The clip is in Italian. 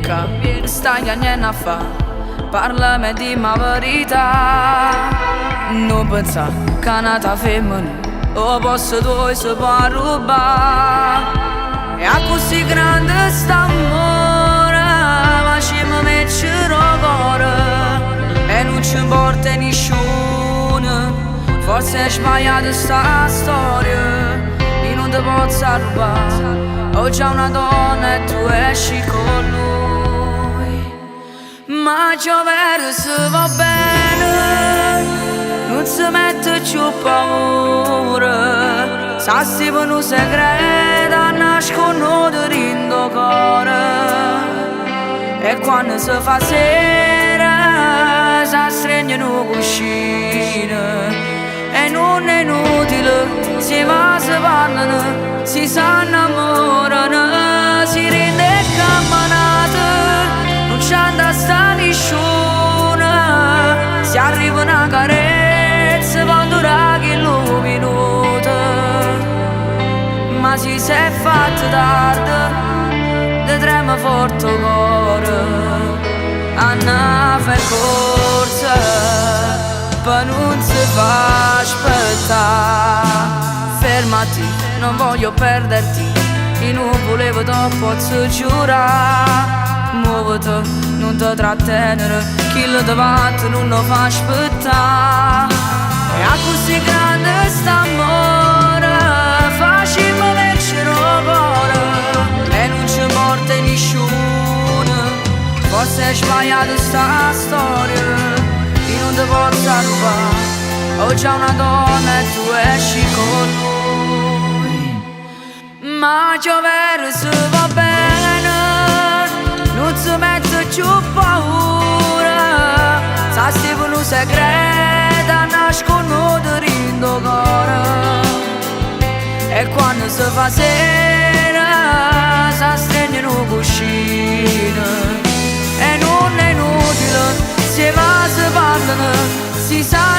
bocca, stai a niente a fa, parlami di ma verità. Non pensa che nata femmina o posso tu se può rubare. E a così grande st'amore ma ci mi metterò cuore e non ci importa nessuno. Forse è sbagliata sta storia, io non ti posso rubare. Ho già una donna e tu esci con lui. Ma giovere se va bene, non si mette più paura. Sassi per un segreto nascono dentro cuore. E quando si fa sera, si stringono cuscine. E non è inutile, si va, si parlano, si innamorano, si rende camminata, non c'è da sta nessuno. Si arriva una carezza, può durare che lo minuto, ma si è fatto tardi, ti trema forte il cuore, Anna fa corsa. Per non si fa aspettare. Fermati, non voglio perderti, io non volevo troppo giurare. Muoviti, non ti trattenere, chi lo davanti non lo fa aspettare. E a così grande st'amore, facciamo vincere il cuore e non ci importa nessuno. Forse è sbagliata sta storia, non ti posso rubare. Ho già una donna e tu esci con lui. Ma giovere se va bene, non si mette più paura. Sa se per un segreto nascono dentro cuore. E quando si fa sera, si stringono cuscine. E non è inutile, si va, si parlano, si sa